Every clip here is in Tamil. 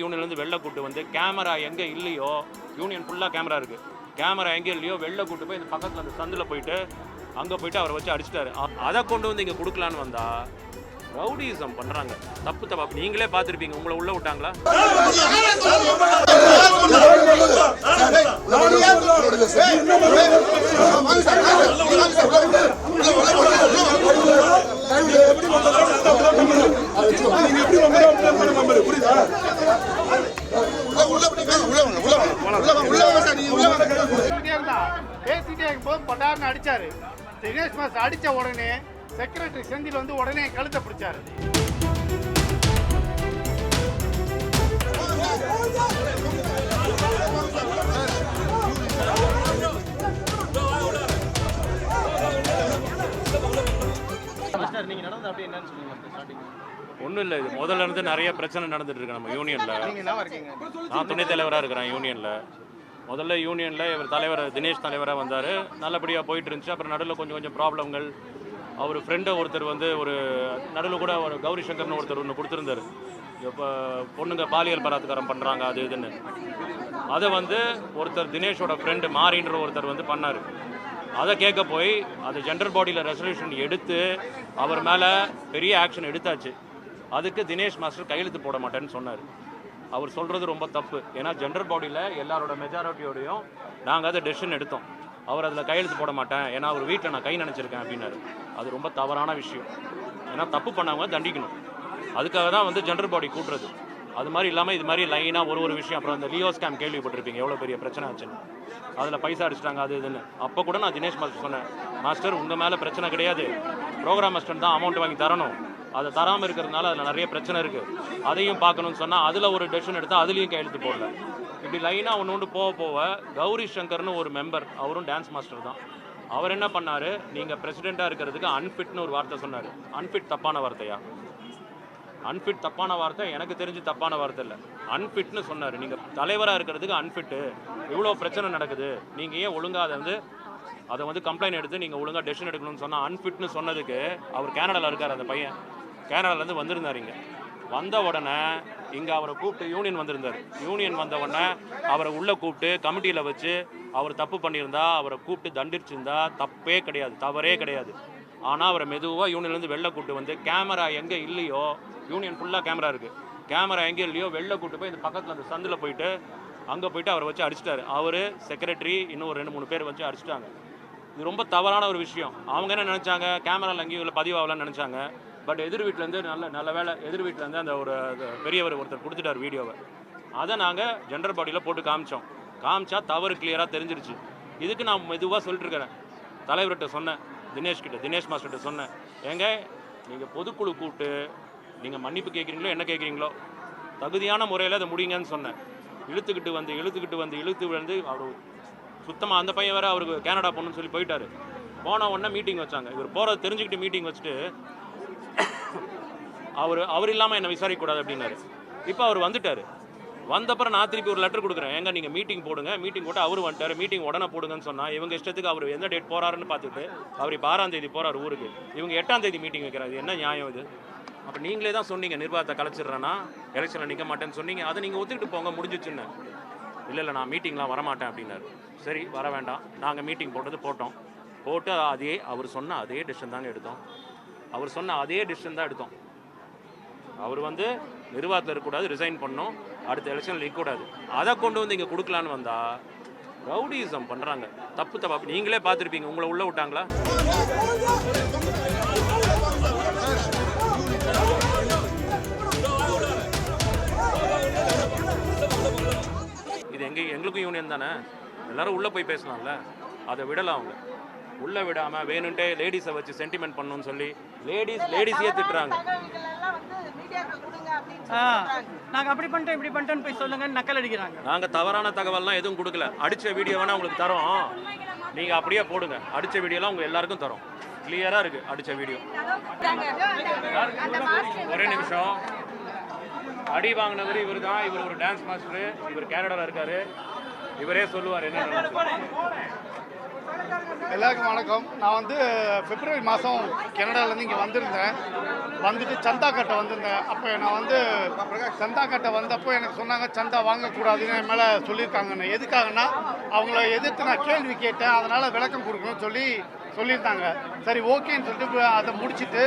யூனியன்லேருந்து வெளில கூட்டு வந்து கேமரா எங்கே இல்லையோ, யூனியன் ஃபுல்லாக கேமரா இருக்குது, கேமரா எங்கே இல்லையோ வெளில கூட்டு போய் இந்த பக்கத்தில் அந்த சந்தில் போயிட்டு அங்கே போயிட்டு அவரை வச்சு அடிச்சிட்டாரு. அதை கொண்டு வந்து இங்கே கொடுக்கலான்னு வந்தா ரவுடிசம் பண்ணுறாங்க. தப்பு நீங்களே பார்த்துருப்பீங்க. உங்களை உள்ளே விட்டாங்களா? அடிச்சாரு. தினேஷ் மாஸ்டர் அடிச்ச உடனே செக்ரட்டரி செந்தில் வந்து உடனே கழுத்தை பிடிச்சாரு. ஒன்றும் இல்லை, இது முதல்ல இருந்து நிறைய பிரச்சனை நடந்துட்டு இருக்கு நம்ம யூனியனில். நான் துணைத் தலைவராக இருக்கிறேன் யூனியனில். முதல்ல யூனியனில் இவர் தலைவர் தினேஷ் தலைவராக வந்தார், நல்லபடியாக போயிட்டு இருந்துச்சு. அப்புறம் நடுவில் கொஞ்சம் ப்ராப்ளங்கள். அவர் ஃப்ரெண்டை ஒருத்தர் வந்து ஒரு நடுவில் கூட ஒரு கௌரி சங்கர்னு ஒருத்தர் ஒன்று கொடுத்துருந்தார். இப்போ பொண்ணுங்க பாலியல் பலாத்காரம் பண்ணுறாங்க அது இதுன்னு. அதை வந்து ஒருத்தர் தினேஷோட ஃப்ரெண்டு மாறின்ற ஒருத்தர் வந்து பண்ணார். அதை கேட்க போய் அது ஜெண்டர் பாடியில் ரெசல்யூஷன் எடுத்து அவர் மேலே பெரிய ஆக்ஷன் எடுத்தாச்சு. அதுக்கு தினேஷ் மாஸ்டர் கையெழுத்து போட மாட்டேன்னு சொன்னார். அவர் சொல்கிறது ரொம்ப தப்பு. ஏன்னா ஜெண்டர் பாடியில் எல்லாரோட மெஜாரிட்டியோடையும் நாங்கள் அதை டெசிஷன் எடுத்தோம். அவர் அதில் கையெழுத்து போட மாட்டேன், ஏன்னா அவர் வீட்டில் நான் கை நினச்சிருக்கேன் அப்படின்னாரு. அது ரொம்ப தவறான விஷயம். ஏன்னா தப்பு பண்ணவங்க தண்டிக்கணும். அதுக்காக தான் வந்து ஜெண்டர் பாடி கூட்டுறது. அது மாதிரி இல்லாமல் இது மாதிரி லைனாக ஒரு விஷயம். அப்புறம் அந்த லியோ ஸ்கேம் கேள்விப்பட்டிருப்பீங்க, எவ்வளோ பெரிய பிரச்சனை ஆச்சுன்னு. அதில் பைசா அடிச்சிட்டாங்க அது இதுன்னு. அப்போ கூட நான் தினேஷ் மாஸ்டர் சொன்னேன், மாஸ்டர் உங்கள் மேலே பிரச்சனை கிடையாது, ப்ரோக்ராம் மாஸ்டர் தான் அமௌண்ட் வாங்கி தரணும். அதை தராமல் இருக்கிறதுனால அதில் நிறைய பிரச்சனை இருக்குது, அதையும் பார்க்கணும்னு சொன்னால் அதில் ஒரு டெசிஷன் எடுத்தால் அதுலேயும் கையெழுத்து போடல. இப்படி லைனாக ஒன்று போக கௌரி சங்கர்னு ஒரு மெம்பர், அவரும் டான்ஸ் மாஸ்டர் தான். அவர் என்ன பண்ணார், நீங்கள் பிரசிடெண்ட்டாக இருக்கிறதுக்கு அன்ஃபிட்னு ஒரு வார்த்தை சொன்னார். அன்ஃபிட் தப்பான வார்த்தையா? அன்ஃபிட் தப்பான வார்த்தை எனக்கு தெரிஞ்சு தப்பான வார்த்தை இல்லை. அன்ஃபிட்னு சொன்னார். நீங்கள் தலைவராக இருக்கிறதுக்கு அன்ஃபிட்டு. இவ்வளோ பிரச்சனை நடக்குது, நீங்கள் ஏன் ஒழுங்காக அதை வந்து கம்ப்ளைண்ட் எடுத்து நீங்கள் ஒழுங்காக டெசிஷன் எடுக்கணும்னு சொன்னால் அன்ஃபிட்னு சொன்னதுக்கு அவர் கேனடாவில் இருக்கார். அந்த பையன் கேனடாலேருந்து வந்திருந்தார். இங்கே வந்த உடனே இங்கே அவரை கூப்பிட்டு யூனியன் வந்திருந்தார். யூனியன் வந்த உடனே அவரை உள்ளே கூப்பிட்டு கமிட்டியில் வச்சு அவர் தப்பு பண்ணியிருந்தா அவரை கூப்பிட்டு தண்டிச்சிருந்தா தப்பே கிடையாது, தவறே கிடையாது. ஆனால் அவரை மெதுவாக யூனியன்லேருந்து வெளில கூப்பிட்டு வந்து கேமரா எங்கே இல்லையோ, யூனியன் ஃபுல்லாக கேமரா இருக்குது, கேமரா எங்கே இல்லையோ வெளில கூப்பிட்டு போய் இந்த பக்கத்தில் அந்த சந்தில் போயிட்டு அங்கே போயிட்டு அவரை வச்சு அடிச்சிட்டாரு. அவர் செக்ரட்டரி இன்னும் ஒரு 2-3 பேர் வச்சு அடிச்சிட்டாங்க. இது ரொம்ப தவறான ஒரு விஷயம். அவங்க என்ன நினச்சாங்க, கேமராவில் எங்கேயும் இல்லை பதிவாகலான்னு நினச்சாங்க. பட் எதிர் வீட்டிலேருந்து நல்ல வேலை எதிர் வீட்டிலேருந்து அந்த ஒரு பெரியவர் ஒருத்தர் கொடுத்துட்டார் வீடியோவை. அதை நாங்கள் ஜெண்டர் பாடியில் போட்டு காமிச்சா தவறு கிளியராக தெரிஞ்சிருச்சு. இதுக்கு நான் மெதுவாக சொல்லிட்டுருக்கிறேன். தலைவர்கிட்ட சொன்னேன், தினேஷ் மாஸ்டர்கிட்ட சொன்னேன், ஏங்க நீங்கள் பொதுக்குழு கூப்பிட்டு நீங்கள் மன்னிப்பு கேட்குறீங்களோ என்ன கேட்குறீங்களோ தகுதியான முறையில் அதை முடியுங்கன்னு சொன்னேன். இழுத்துக்கிட்டு வந்து அவர் சுத்தமாக அந்த பையன் வேறு அவருக்கு கேனடா போகணுன்னு சொல்லி போயிட்டார். போன உடனே மீட்டிங் வச்சாங்க. இவர் போகிறத தெரிஞ்சுக்கிட்டு மீட்டிங் வச்சுட்டு அவர் இல்லாமல் என்னை விசாரிக்கக்கூடாது அப்படின்னாரு. இப்போ அவர் வந்துட்டார். வந்தப்பறம் நான் திருப்பி ஒரு லெட்டர் கொடுக்குறேன், ஏங்க நீங்கள் மீட்டிங் போடுங்க. மீட்டிங் போட்டு அவர் வந்துட்டார், மீட்டிங் உடனே போடுங்கன்னு சொன்னால் இவங்க இஷ்டத்துக்கு அவர் எந்த டேட் போகிறாருன்னு பார்த்துட்டு அவர் இப்போ 6ஆம் தேதி போகிறார் ஊருக்கு. இவங்க 8ஆம் தேதி மீட்டிங் வைக்கிறாரு. என்ன நியாயம் இது? அப்போ நீங்களே தான் சொன்னீங்க நிர்வாகத்தை கலைச்சிட்றேன்னா எலெக்ஷனில் நிற்க மாட்டேன்னு சொன்னீங்க. அதை நீங்கள் ஒத்துக்கிட்டு போங்க, முடிஞ்சிச்சுன்னு. இல்லை நான் மீட்டிங்லாம் வரமாட்டேன் அப்படின்னாரு. சரி வர வேண்டாம், நாங்கள் மீட்டிங் போட்டு அவர் சொன்ன அதே டெசிஷன் தாங்க எடுத்தோம். அவர் சொன்ன அதே டெசிஷன் தான் எடுத்தோம். அவர் வந்து நிர்வாகத்தில் இருக்கக்கூடாது, ரிசைன் பண்ணோம், அடுத்த எலெக்ஷனில் நிற்கக்கூடாது. அதை கொண்டு வந்து இங்கே கொடுக்கலான்னு வந்தால் ரவுடிசம் பண்ணுறாங்க. தப்பு நீங்களே பார்த்துருப்பீங்க. உங்களை உள்ளே விட்டாங்களா? இது எங்களுக்கும் யூனியன் தானே, எல்லாரும் உள்ளே போய் பேசலாம்ல. அதை விடலாம். அவங்க உள்ளே விடாமல் வேணுன்ட்டே லேடிஸை வச்சு சென்டிமெண்ட் பண்ணணும்னு சொல்லி லேடிஸையே திட்டுறாங்க. நாங்கள் அப்படி பண்ணிட்டோம் இப்படி பண்ணிட்டோன்னு போய் சொல்லுங்க, நக்கல் அடிக்கிறாங்க. நாங்கள் தவறான தகவல்லாம் எதுவும் கொடுக்கல. அடித்த வீடியோ வேணால் உங்களுக்கு தரோம், நீங்கள் அப்படியே போடுங்க. அடித்த வீடியோலாம் உங்கள் எல்லாருக்கும் தரோம். கிளியராக இருக்குது அடித்த வீடியோ. ஒரே நிமிஷம். அடி வாங்கினவர் இவர் தான். இவர் ஒரு டான்ஸ் மாஸ்டரு. இவர் கேனடாவில் இருக்கார். இவரே சொல்லுவார் என்ன. எல்லாருக்கும் வணக்கம். நான் வந்து பிப்ரவரி மாதம் கனடாலேருந்து இங்கே வந்திருந்தேன். வந்துட்டு சந்தா கட்ட வந்திருந்தேன். அப்போ நான் வந்து சந்தா கட்ட வந்தப்போ எனக்கு சொன்னாங்க சந்தா வாங்கக்கூடாதுன்னு என் மேலே சொல்லியிருக்காங்கன்னு. எதுக்காகன்னா அவங்கள எதிர்த்து நான் கேள்வி கேட்டேன், அதனால் விளக்கம் கொடுக்கணும்னு சொல்லியிருந்தாங்க. சரி ஓகேன்னு சொல்லிட்டு அதை முடிச்சுட்டு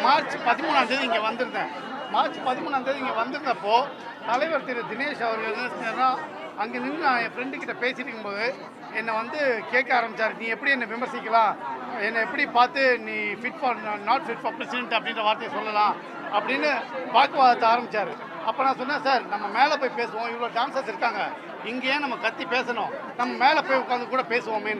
மார்ச் 13ஆம் தேதி இங்கே வந்திருந்தேன். மார்ச் 13ஆம் தேதி இங்கே வந்திருந்தப்போ தலைவர் திரு தினேஷ் அவர்கள் என்ன செஞ்சாருன்னா, அங்கே நின்று நான் என் ஃப்ரெண்டுக்கிட்ட பேசிட்டு இருக்கும்போது என்னை வந்து கேட்க ஆரம்பித்தார், நீ எப்படி என்னை விமர்சிக்கலாம், என்னை எப்படி பார்த்து நீ நாட் ஃபிட் ஃபார் பிரசிடென்ட் அப்படின்ற வார்த்தையை சொல்லலாம் அப்படின்னு வாக்குவாதத்தை ஆரம்பித்தார். அப்போ நான் சொன்னேன், சார் நம்ம மேலே போய் பேசுவோம், இவ்வளோ டான்சர்ஸ் இருக்காங்க, இங்கேயே நம்ம கத்தி பேசணும், நம்ம மேலே போய் உட்காந்து கூட பேசுவோமே.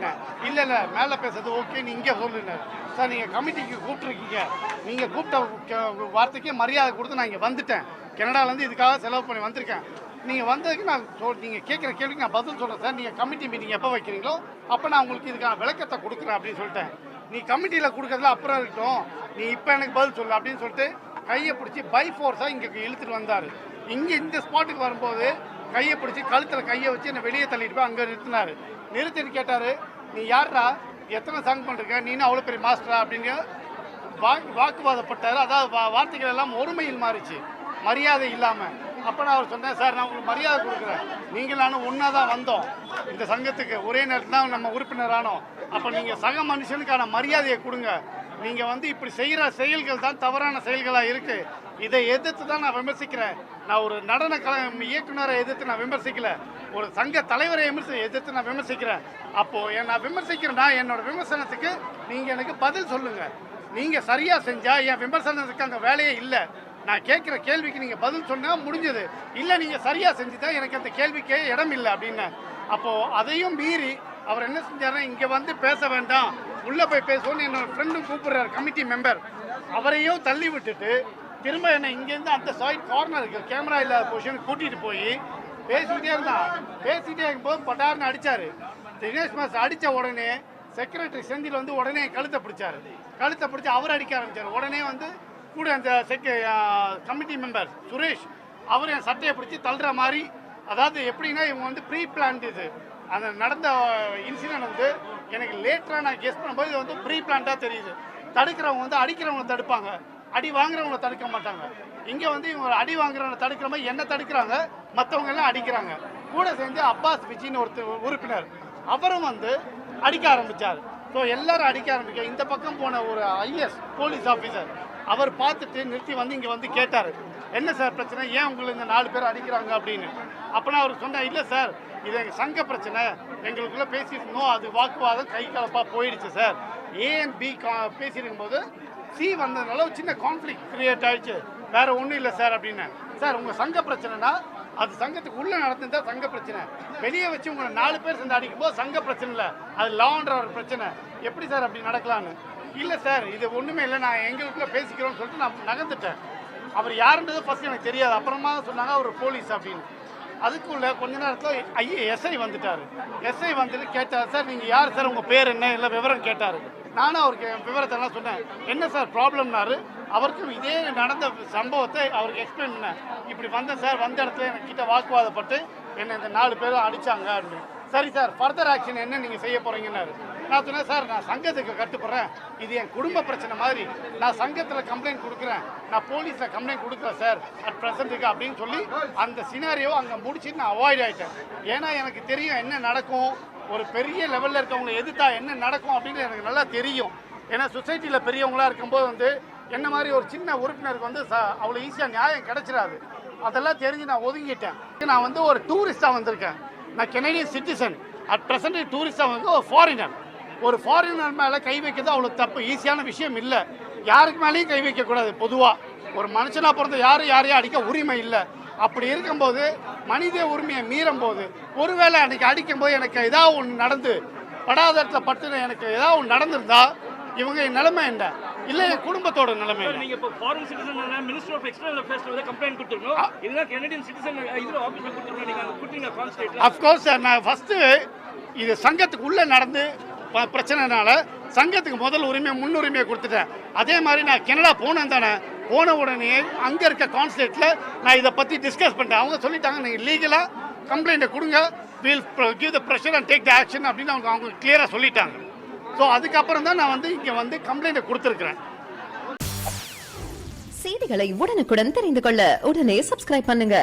என்ன இல்லை மேலே பேசுறது ஓகே, நீ இங்கே சொல்லுங்க சார், நீங்கள் கமிட்டிக்கு கூப்பிட்ருக்கீங்க, நீங்கள் கூப்பிட்ட வார்த்தைக்கே மரியாதை கொடுத்து நான் இங்கே வந்துட்டேன், கனடாலேருந்து இதுக்காக செலவு பண்ணி வந்திருக்கேன், நீங்கள் வந்ததுக்கு நான் நீங்கள் கேட்குற கேள்விக்கு நான் பதில் சொல்கிறேன் சார், நீங்கள் கமிட்டி மீட்டிங் எப்போ வைக்கிறீங்களோ அப்போ நான் உங்களுக்கு இதுக்கான விளக்கத்தை கொடுக்குறேன் அப்படின்னு சொல்லிட்டேன். நீ கமிட்டியில் கொடுக்குறதுல அப்புறம் இருக்கட்டும், நீ இப்போ எனக்கு பதில் சொல்லு அப்படின்னு சொல்லிட்டு கையை பிடிச்சி பை ஃபோர்ஸாக இங்கே இழுத்துட்டு வந்தார். இங்கே இந்த ஸ்பாட்டுக்கு வரும்போது கையை பிடிச்சி கழுத்தில் கையை வச்சு என்னை வெளியே தள்ளிட்டு போய் அங்கே நிறுத்தினார். நிறுத்திட்டு கேட்டார், நீ யாரா, எத்தனை சாங் பண்ணிருக்க, நீனும் அவ்வளோ பெரிய மாஸ்டரா அப்படின்னு வாக்குவாதப்பட்டார். அதாவது வார்த்தைகள் எல்லாம் ஒருமையில் மாறிச்சு, மரியாதை இல்லாமல். அப்போ நான் அவர் சொன்னேன், சார் நான் உங்களுக்கு மரியாதை கொடுக்குறேன், நீங்கள் நானும் ஒன்றா தான் வந்தோம் இந்த சங்கத்துக்கு, ஒரே நேரத்தில் தான் நம்ம உறுப்பினரானோம், அப்போ நீங்கள் சக மனுஷனுக்கான மரியாதையை கொடுங்க, நீங்கள் வந்து இப்படி செய்கிற செயல்கள் தான் தவறான செயல்களாக இருக்குது, இதை எதிர்த்து தான் நான் விமர்சிக்கிறேன். நான் ஒரு நடன இயக்குனரை எதிர்த்து நான் விமர்சிக்கல, ஒரு சங்க தலைவரை எதிர்த்து நான் விமர்சிக்கிறேன். அப்போது நான் விமர்சிக்கிறேன்னா என்னோட விமர்சனத்துக்கு நீங்கள் எனக்கு பதில் சொல்லுங்கள். நீங்கள் சரியாக செஞ்சால் என் விமர்சனத்துக்கு அங்கே வேலையே இல்லை, நான் கேட்குற கேள்விக்கு நீங்கள் பதில் சொன்னால் முடிஞ்சது, இல்லை நீங்கள் சரியாக செஞ்சு தான் எனக்கு அந்த கேள்விக்கே இடம் இல்லை அப்படின்னு. அப்போது அதையும் மீறி அவர் என்ன செஞ்சாருன்னா, இங்கே வந்து பேச வேண்டாம், உள்ளே போய் பேசுவோன்னு என்னோடய ஃப்ரெண்டும் கூப்பிட்றாரு, கமிட்டி மெம்பர், அவரையும் தள்ளி விட்டுட்டு திரும்ப என்னை இங்கேருந்து அந்த சைட் கார்னருக்கு கேமரா இல்லாத பொசிஷனுக்கு கூட்டிகிட்டு போய் பேசிக்கிட்டே இருந்தான். பேசிக்கிட்டே இருக்கும்போது பட்டார்னு அடித்தார். தினேஷ் மாஸ்டர் அடித்த உடனே செக்ரட்டரி செந்தில் வந்து உடனே கழுத்தை பிடிச்சார். கழுத்தை பிடிச்சி அவர் அடிக்க ஆரம்பித்தார். உடனே வந்து கூட அந்த கமிட்டி மெம்பர் சுரேஷ் அவர் என் சட்டையை பிடிச்சி தள்ளுற மாதிரி, அதாவது எப்படின்னா இவங்க வந்து ப்ரீ பிளான்ட், இது அந்த நடந்த இன்சிடென்ட் வந்து எனக்கு லேட்டராக நான் கெஸ் பண்ணும்போது இது வந்து ப்ரீ பிளான்ட்டாக தெரியுது. தடுக்கிறவங்க வந்து அடிக்கிறவங்களை தடுப்பாங்க, அடி வாங்குறவங்களை தடுக்க மாட்டாங்க. இங்கே வந்து இவங்க அடி வாங்குறவங்களை தடுக்கிற மாதிரி என்ன தடுக்கிறாங்க, மற்றவங்க எல்லாம் அடிக்கிறாங்க. கூட சேர்ந்து அப்பாஸ் விஜின்னு ஒருத்தர் உறுப்பினர் அவரும் வந்து அடிக்க ஆரம்பித்தார். ஸோ எல்லாரும் அடிக்க ஆரம்பிக்க இந்த பக்கம் போன ஒரு ஐஎஸ் போலீஸ் ஆஃபீஸர் அவர் பார்த்துட்டு நிறுத்தி வந்து இங்கே வந்து கேட்டார், என்ன சார் பிரச்சனை, ஏன் உங்களுக்கு இந்த 4 பேர் அடிக்கிறாங்க அப்படின்னு. அப்போ நான் அவருக்கு சொன்னேன், இல்லை சார் இது எங்கள் சங்க பிரச்சனை, எங்களுக்குள்ளே பேசிட்டு இருந்தோம், அது வாக்குவாதம் கை கலப்பாக போயிடுச்சு சார், ஏ அண்ட் பி பேசிட்டு இருக்கும்போது சி வந்ததுனால ஒரு சின்ன கான்ஃப்ளிக்ட் கிரியேட் ஆகிடுச்சு, வேறு ஒன்றும் இல்லை சார் அப்படின்னு. சார் உங்கள் சங்க பிரச்சனைனா அது சங்கத்துக்கு உள்ளே நடந்துருந்தா சங்க பிரச்சனை, வெளியே வச்சு உங்களை 4 பேர் சேர்ந்து அடிக்கும்போது சங்க பிரச்சனை இல்லை, அது லான்ற ஒரு பிரச்சனை, எப்படி சார் அப்படி நடக்கலான்னு. இல்லை சார் இது ஒன்றுமே இல்லை, நான் எங்களுக்குள்ளே பேசிக்கிறோன்னு சொல்லிட்டு நான் நகர்ந்துட்டேன். அவர் யாருன்றது ஃபஸ்ட் எனக்கு தெரியாது, அப்புறமா சொன்னாங்க அவர் போலீஸ் அப்படின்னு. அதுக்குள்ளே கொஞ்ச நேரத்தில் எஸ்ஐ வந்துட்டார். எஸ்ஐ வந்துட்டு கேட்டார், சார் நீங்கள் யார் சார், உங்கள் பேர் என்ன, இல்லை விவரம் கேட்டார். நானும் அவருக்கு விவரத்தெல்லாம் சொன்னேன். என்ன சார் ப்ராப்ளம்னாரு. அவருக்கும் இதே நடந்த சம்பவத்தை அவருக்கு எக்ஸ்பிளைன் பண்ணேன். இப்படி வந்தேன் சார், வந்த இடத்துல என்கிட்ட வாக்குவாதப்பட்டு என்னை இந்த 4 பேரும் அடித்தாங்க அப்படின்னு. சரி சார் ஃபர்தர் ஆக்ஷன் என்ன நீங்கள் செய்ய போகிறீங்கன்னாரு. நான் சொன்னேன், சார் நான் சங்கத்துக்கு கட்டுப்படுறேன், இது என் குடும்ப பிரச்சனை மாதிரி, நான் சங்கத்தில் கம்ப்ளைண்ட் கொடுக்குறேன், நான் போலீஸில் கம்ப்ளைண்ட் கொடுக்குறேன் சார் அட் ப்ரெசண்ட்டுக்கு அப்படின்னு சொல்லி அந்த சினாரியோ அங்கே முடிச்சுட்டு நான் அவாய்ட் ஆகிட்டேன். ஏன்னா எனக்கு தெரியும் என்ன நடக்கும், ஒரு பெரிய லெவலில் இருக்கவங்களை எதிர்த்தா என்ன நடக்கும் அப்படின்னு எனக்கு நல்லா தெரியும். ஏன்னா சொசைட்டியில் பெரியவங்களாக இருக்கும்போது வந்து என்ன மாதிரி ஒரு சின்ன உறுப்பினருக்கு வந்து அவ்வளோ ஈஸியாக நியாயம் கிடைச்சிடாது. அதெல்லாம் தெரிஞ்சு நான் ஒதுங்கிட்டேன். நான் வந்து ஒரு டூரிஸ்டாக வந்திருக்கேன், நான் கெனடியன் சிட்டிசன், அட் ப்ரெசென்ட் டூரிஸ்டாக வந்து ஒரு ஃபாரினர். ஒரு ஃபாரினர் மேலே கை வைக்கிறது அவ்வளோ தப்பு, ஈஸியான விஷயம் இல்லை. யாருக்கு மேலேயும் கை வைக்கக்கூடாது. பொதுவாக ஒரு மனுஷனாக பிறந்த யாரையும் அடிக்க உரிமை இல்லை. அப்படி இருக்கும்போது மனித உரிமையை மீறும் போது, ஒருவேளை அன்றைக்கி அடிக்கும்போது எனக்கு ஏதாவது ஒன்று நடந்து படாத இடத்துல பட்டு எனக்கு ஏதாவது ஒன்று நடந்திருந்தா இவங்க நிலைமை என்ன, இல்லை என் குடும்பத்தோட நிலைமை என்ன. நீங்க இப்போ foreign citizen minister of external affairs வந்து கம்ப்ளைண்ட் கொடுத்துருக்கோம், இல்லைனா கனடியன் சிட்டிசன் இதில் ஆஃபீஸில் கொடுத்துருக்கோம், நீங்கள் கொடுத்தீங்க கான்ஸ்டேட். அஃப்கோர்ஸ் சார், நான் ஃபஸ்ட்டு இது சங்கத்துக்கு உள்ளே நடந்து பிரச்சனைனால சங்கத்துக்கு முதல் உரிமை முன்னுரிமையை கொடுத்துட்டேன். அதே மாதிரி நான் கனடா போனேன் தானே, போன உடனே அங்கே இருக்க கான்சுலேட்டில் நான் இதை பற்றி டிஸ்கஸ் பண்ணிட்டேன். அவங்க சொல்லிட்டாங்க நீங்கள் லீகலாக கம்ப்ளைண்ட்டை கொடுங்க, will give the pressure and take the action அப்படின்னு அவங்க கிளியராக சொல்லிட்டாங்க. ஸோ அதுக்கப்புறம் தான் நான் வந்து இங்கே வந்து கம்ப்ளைண்ட்டை கொடுத்துருக்குறேன். செய்திகளை உடனுக்குடன் தெரிந்து கொள்ள உடனே சப்ஸ்கிரைப் பண்ணுங்க.